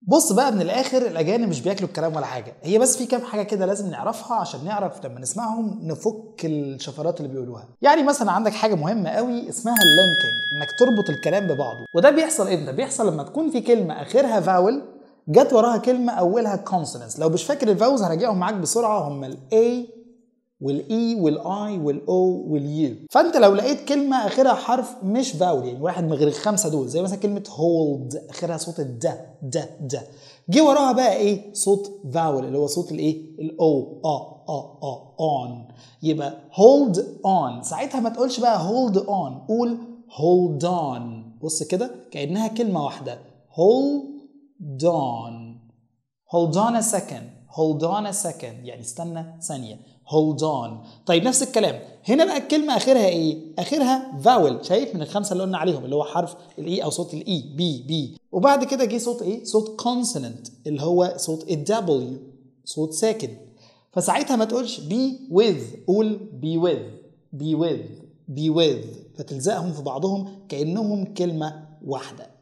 بص بقى من الاخر الاجانب مش بياكلوا الكلام ولا حاجه، هي بس في كام حاجه كده لازم نعرفها عشان نعرف لما نسمعهم نفك الشفرات اللي بيقولوها. يعني مثلا عندك حاجه مهمه قوي اسمها اللينكينج، انك تربط الكلام ببعضه. وده بيحصل امتى؟ بيحصل لما تكون في كلمه اخرها فاول جت وراها كلمه اولها كونسونانتس. لو مش فاكر الفاوز هراجعهم معاك بسرعه، هم الاي والاي والاي والاو واليو. فانت لو لقيت كلمه اخرها حرف مش فاول، يعني واحد من غير الخمسه دول، زي مثلا كلمه هولد اخرها صوت الد جه وراها بقى ايه؟ صوت فاول اللي هو صوت الايه؟ الاو اون. يبقى هولد اون، ساعتها ما تقولش بقى هولد اون، قول هولد اون. بص كده كانها كلمه واحده، hold on. hold on a second. hold on a second يعني استنى ثانية. hold on. طيب نفس الكلام هنا بقى الكلمة آخرها إيه؟ آخرها vowel، شايف من الخمسة اللي قلنا عليهم اللي هو حرف الإي أو صوت الإي بي. وبعد كده جه صوت إيه؟ صوت consonant اللي هو صوت الW، صوت ساكن. فساعتها ما تقولش be with، قول be with. فتلزقهم في بعضهم كأنهم كلمة واحدة.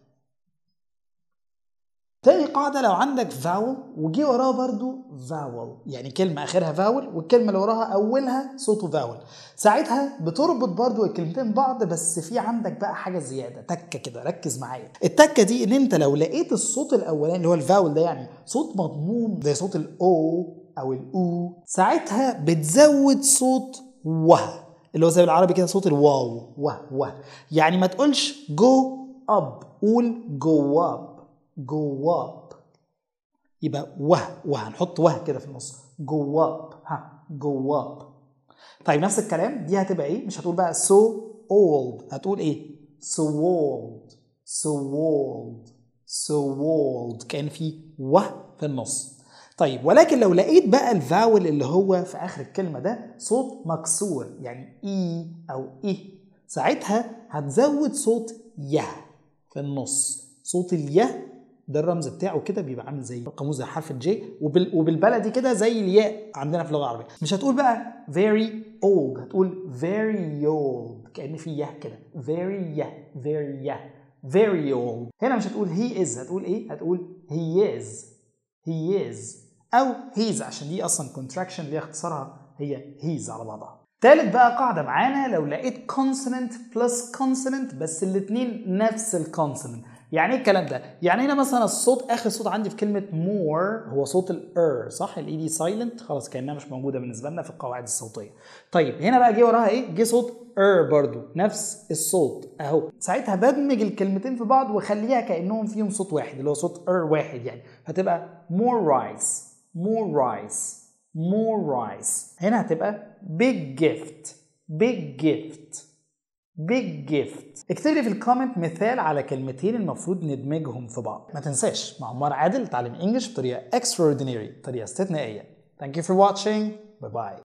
تاني قاعدة لو عندك فاول وجي وراها برضو فاول، يعني كلمة آخرها فاول والكلمة اللي وراها أولها صوته فاول، ساعتها بتربط برضو الكلمتين بعض. بس في عندك بقى حاجة زيادة، تكة كده، ركز معايا. التكة دي إن أنت لو لقيت الصوت الأولاني اللي هو الفاول ده يعني صوت مضموم زي صوت الأو أو الأو، ساعتها بتزود صوت وه اللي هو زي بالعربي كده صوت الواو وه. يعني ما تقولش جو أب، قول جو أب. go up. يبقى وه هنحط وه كده في النص، go up. go up. طيب نفس الكلام دي هتبقى ايه؟ مش هتقول بقى so old، هتقول ايه؟ so old كان في وه في النص. طيب ولكن لو لقيت بقى الفاول اللي هو في اخر الكلمه ده صوت مكسور يعني اي او ايه، ساعتها هتزود صوت يه في النص. صوت اليه ده الرمز بتاعه كده بيبقى عامل زي القاموس زي حرف الجي، وبالبلدي كده زي الياء عندنا في اللغه العربيه. مش هتقول بقى very old، هتقول very old كأن في يه كده، very old. هنا مش هتقول he is، هتقول ايه؟ هتقول he is او he's عشان دي اصلا contraction اللي اختصارها هي he's على بعضها. تالت بقى قاعدة معانا، لو لقيت consonant plus consonant بس الاتنين نفس الكونسونانت. يعني ايه الكلام ده؟ يعني هنا مثلا الصوت اخر صوت عندي في كلمه more هو صوت الار، صح؟ الاي دي سايلنت خلاص كانها مش موجوده بالنسبه لنا في القواعد الصوتيه. طيب هنا بقى جه وراها ايه؟ جه صوت برضو نفس الصوت اهو، ساعتها بدمج الكلمتين في بعض واخليها كانهم فيهم صوت واحد اللي هو صوت واحد يعني، هتبقى more rice. هنا هتبقى big gift. اكتب لي في الكومنت مثال على كلمتين المفروض ندمجهم في بعض. ما تنساش مع عمار عادل تعلم انجلش بطريقه extraordinary، طريقه استثنائيه. Thank you for watching. Bye bye.